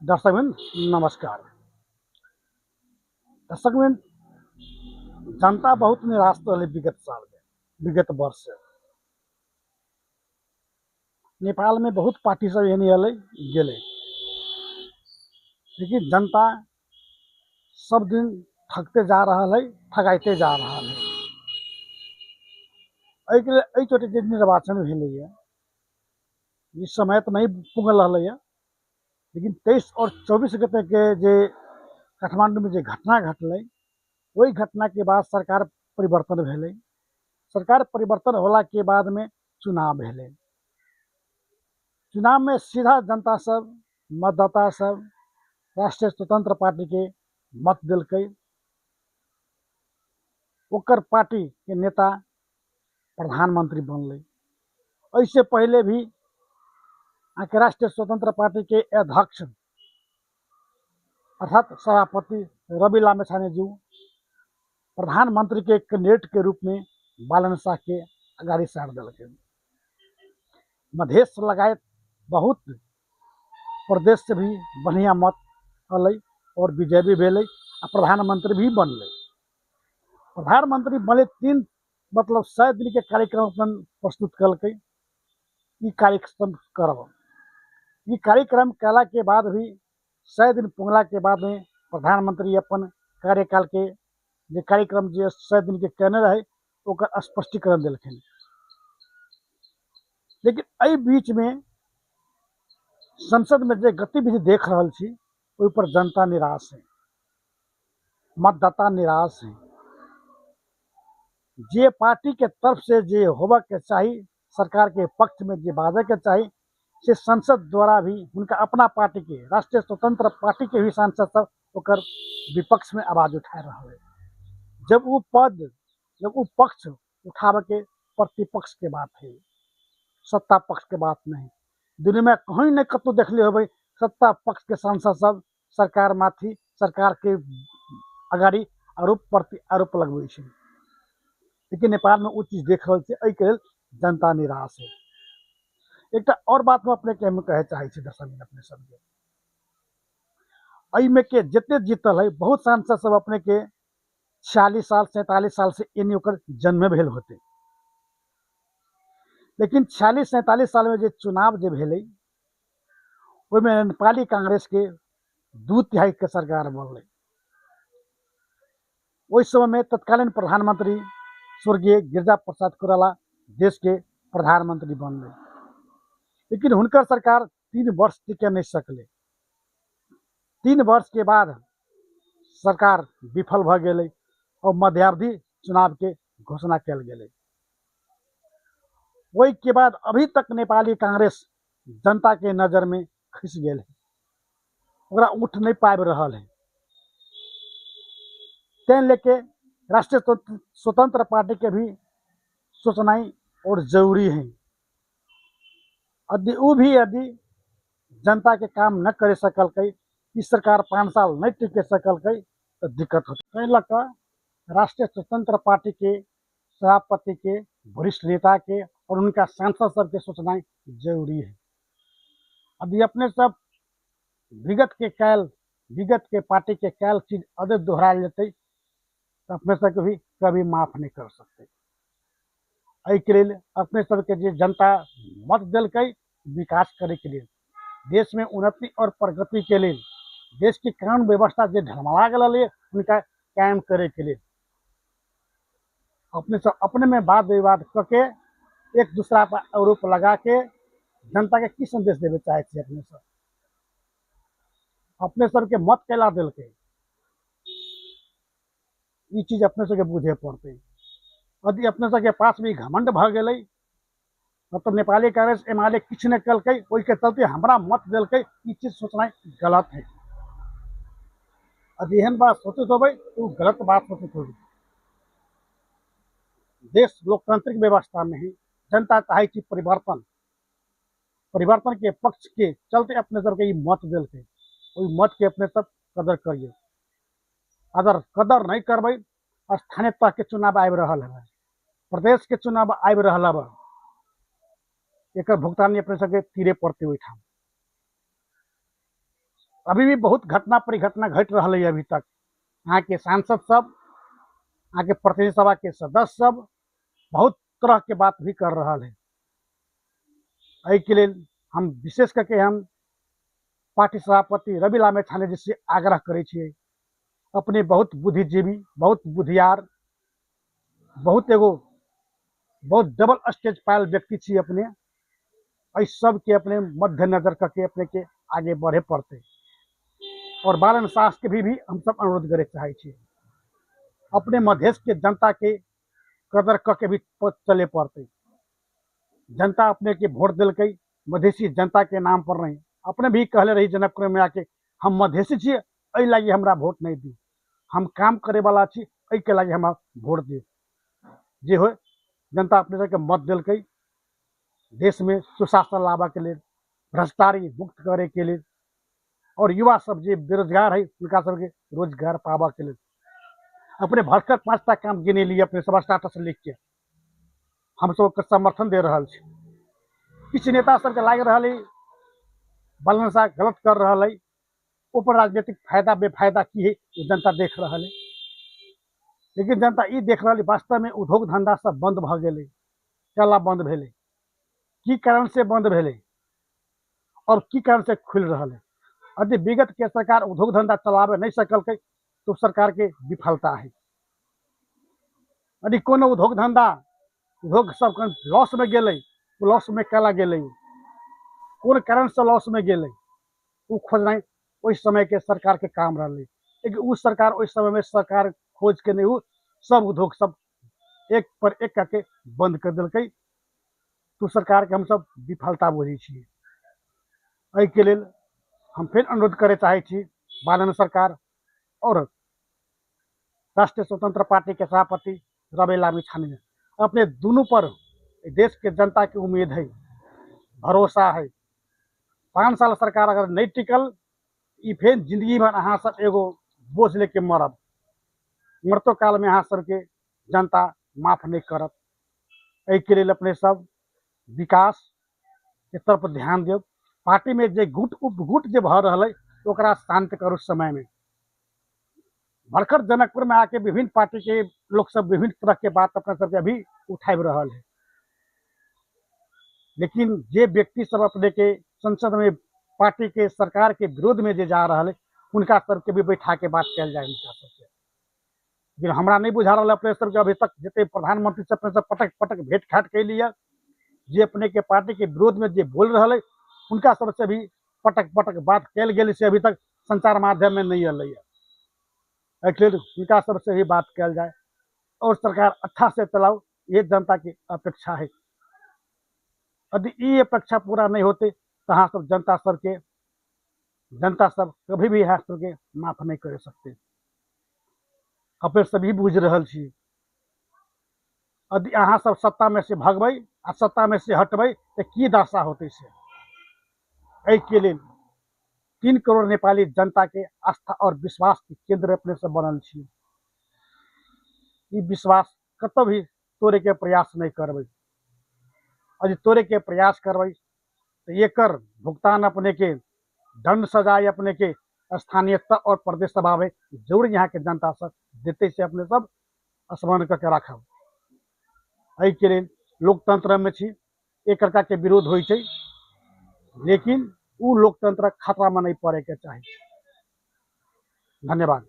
दर्शकबिन नमस्कार। दर्शकबिन जनता बहुत निराश रही विगत साल में, विगत वर्ष से नेपाल में बहुत पार्टी सब एहन अल गेले, लेकिन जनता सब दिन ठगते जा रहा है, ठगाते जा रहा है। चोटे जे निर्वाचन भेलैया, इस समय तो नहीं पुगल रहा, लेकिन 23 और 24 गते के जे काठमांडू में जे घटना घटल, वही घटना के बाद सरकार परिवर्तन भेले। सरकार परिवर्तन होला के बाद में चुनाव भेले। चुनाव में सीधा जनता सब, मतदाता सब राष्ट्रीय स्वतंत्र पार्टी के मत दिलकै। ओकर पार्टी के नेता प्रधानमंत्री बनले। ऐसे पहले भी राष्ट्रीय स्वतंत्र पार्टी के अध्यक्ष अर्थात सभापति रवि लामिछाने जी प्रधानमंत्री के कैंडिडेट के रूप में बालन शाह के अगाडि सार दिलकै। मधेश लगायत बहुत प्रदेश से भी बढ़िया मत अल और विजय भी भेल, प्रधानमंत्री भी बनले। प्रधानमंत्री बने 3 मतलब 100 दिन के कार्यक्रम अपन प्रस्तुत कलकै। ई कार्यक्रम करब, ई कार्यक्रम कला के बाद भी 100 दिन पुगला के बाद में प्रधानमंत्री अपन कार्यकाल के जे कार्यक्रम जे 100 दिन के कहने रहे ओकर स्पष्टीकरण दिलखिन। लेकिन एहि बीच में संसद में जो गतिविधि देख रहा छी, ओहि पर जनता निराश है, मतदाता निराश है। जे पार्टी के तरफ से जे होबे के चाहिए, सरकार के पक्ष में जे बाजे के चाहिए, से संसद द्वारा भी उनका अपना पार्टी के राष्ट्रीय स्वतंत्र पार्टी के भी सांसद सब ओकर विपक्ष में आवाज उठा रहा है। जब वो पद, जब वो पक्ष उठावे के प्रतिपक्ष के बात है, सत्ता पक्ष के बात नहीं। दुनिया में कहीं न कतौ देखले होबे सत्ता पक्ष के सांसद सब सरकार माथी, सरकार के अगाडि आरोप प्रति आरोप लगबै छै। लेकिन नेपाल में वो चीज देख रहा है, के जनता निराश है। एक और बात में अपने के कहे चाहे दर्शक अपने सबके, में के जितने जीतल है बहुत सांसद सब अपने के 46 साल 47 साल से एनी ओकर जन्म भेल होते। लेकिन 46-47 साल में जो चुनाव जो भेले, में नेपाली कांग्रेस के 2/3 के सरकार बनल। उस समय में तत्कालीन प्रधानमंत्री स्वर्गीय गिरिजा प्रसाद कोइराला देश के प्रधानमंत्री बनले। लेकिन हुनकर सरकार 3 वर्ष टिके नहीं सकले। 3 वर्ष के बाद सरकार विफल भ गेले और मध्यावधि चुनाव के घोषणा कल गेले। वही के बाद अभी तक नेपाली कांग्रेस जनता के नजर में खिस गेल है, ओकरा उठ नहीं पाबि रहा है। तें लेके राष्ट्रीय स्वतंत्र पार्टी के भी सोचना और जरूरी है। यदि जनता के काम न कर सकल, इस सरकार 5 साल नहीं टिके सकल तो दिक्कत होती। लग राष्ट्रीय स्वतंत्र पार्टी के सभापति के, वरिष्ठ नेता के और उनका सांसद सबके सोचना जरूरी है। यदि अपने सब विगत के पार्टी के कैल चीज अदर दोहरा लेते तो अपने सबके भी कभी माफ नहीं कर सकते। के लिए अपने सबके जे जनता मत दिलकै विकास करे के लिए, देश में उन्नति और प्रगति के लिए, देश की कानून व्यवस्था जो ढलमला गल है उनका कायम करे के लिए अपने सब अपने में वाद विवाद करके एक दूसरा पर आरोप लगा के जनता के की संदेश देवे चाहे थे। अपने सबके मत कैला दिलकै, ये चीज अपने सबके बुझे पड़ते। यदि अपने सबके पास भी घमंड भ गए, मतलब नेपाली कांग्रेस एमाले किछ न कलकै, ओहि के चलते हमरा मत दिलकै, ये चीज सोचना गलत है। यदि एहन बात सोचते होबै तो गलत बात सोचते होबै। देश लोकतांत्रिक व्यवस्था में ही जनता चाहे कि परिवर्तन के पक्ष के चलते अपने सबके मत दिलकै, वही मत के अपने सब कदर करिए। अगर कदर नहीं करबै, स्थानीय तह के चुनाव आबि रहा है, प्रदेश के चुनाव आबि रहा है, एक भुगतानी अपने सबके तीरे पड़ते। अभी भी बहुत घटना परिघटना घट रहा है। अभी तक यहाँ के सांसद सब, यहाँ के प्रतिनिधि सभा के सदस्य सब बहुत तरह के बात भी कर रहा है। एहि के लिए हम विशेष करके हम पार्टी सभापति रवि लामेछाने जी से आग्रह करे छियै, अपने बहुत बुद्धिजीवी, बहुत बुद्धियार, बहुत एगो बहुत डबल स्टेज पायल व्यक्ति छी अपने। एहि सब के अपने मध्य नजर करके अपने के आगे बढ़े पड़ते और बाल इंसाफ के भी हम सब अनुरोध करे चाहे छी। अपने मधेश के जनता के कदर करके भी चले पड़ते। जनता अपने के वोट दिलकै मधेसी जनता के नाम पर नहीं। अपने भी कहले रही जनकपुर में आके, हम मधेसी छी, एहि लागी हमरा वोट नहीं दी, हम काम करे वाला छी, एहि के लागी हम वोट दी। जे हो जनता अपने के मत दिलकै देश में सुशासन लाबा के लिए, भ्रष्टाचारी मुक्त करे के लिए और युवा सब जे बेरोजगार है उनका सबके रोजगार पावा के लिए। अपने भरकर 5टा काम गिने लिए अपने सब स्टाटस लिख के हम सब समर्थन दे रहा है। किसी नेता सबके लाग रहा है बालन शाह गलत कर रहा है, ऊपर राजनीतिक फायदा बेफायदा की है जनता देख रहा है। लेकिन जनता ये देख रहा है वास्तव में उद्योग धंधा सब बंद भ गए, केला बंद भेले, की कारण से बंद भेले और की कारण से खुल रहा है। यदि विगत के सरकार उद्योग धंधा चलावे नहीं सकल तो सरकार के विफलता है। यदि कोनो उद्योग धंधा उद्योग सब लॉस में गए, लॉस में केला गए, कौन कारण से लॉस में गए वो खोजना उस समय के सरकार के काम रहा। लेकिन उस सरकार उस समय में सरकार खोज के नहीं, सब उद्योग सब एक पर एक करके बंद कर दिल। तो सरकार के हम सब विफलता बुझे छी। एहि के लिए हम फिर अनुरोध करे चाहे छी बालन सरकार और राष्ट्रीय स्वतंत्र पार्टी के सभापति रवि लामेछाने, अपने दोनों पर देश के जनता की उम्मीद है, भरोसा है। 5 साल सरकार अगर नहीं टिकल, फिर जिंदगी भर अहाँ सब एगो बोझ लेके मरब, मरतो काल में अहाँ सबके जनता माफ नहीं करत। एहि के लिए अपने सब विकास के तरफ ध्यान देव। पार्टी में जे गुट उपगुट जे भ रहा है ओकरा शांत करू। समय में भरकर जनकपुर में आके विभिन्न पार्टी के लोग सब विभिन्न तरह के बात अपने सबके अभी उठाब रहा है। लेकिन जे व्यक्ति सब अपने के संसद में पार्टी के सरकार के विरोध में जे जा रहा है उनका सबके भी बैठा के बात कल जाए उनका सबसे। लेकिन हमरा नहीं बुझा रहा अपने सबके अभी तक जिते प्रधानमंत्री से अपने सब पटक पटक भेंट घाट कर लिया, जे अपने के पार्टी के विरोध में जे बोल रहा है उनका सबसे भी पटक पटक बात कल गई से अभी तक संचार माध्यम में नहीं अल। उनका सबसे भी बात कल जाए और सरकार अच्छा से चलाओ, ये जनता की अपेक्षा है। यदि ये अपेक्षा पूरा नहीं होते तो हाँ सब जनता सब कभी भी यहाँ सबके माफ नहीं कर सकते। अपने सभी बुझ रहा छी। यदि अहाँ सब सत्ता में से भगबै आ सत्ता में से हटबै तो की दशा होते से। एहि के लिए 3 करोड़ नेपाली जनता के आस्था और विश्वास के केंद्र अपने से बनल छी। ई विश्वास कतो भी तोड़े के प्रयास नहीं करबै। यदि तोड़े के प्रयास करबै तो एकर भुगतान अपने के दंड सजाए अपने के स्थानीय स्तर और प्रदेश सभा में जरूर यहाँ के जनता सब देते से अपने सब स्मरण करके रखब। एहि के लिए लोकतंत्र में छी, एक प्रकार के विरोध हो, लेकिन वो लोकतंत्र खतरा में नहीं पड़े के चाहिए। धन्यवाद।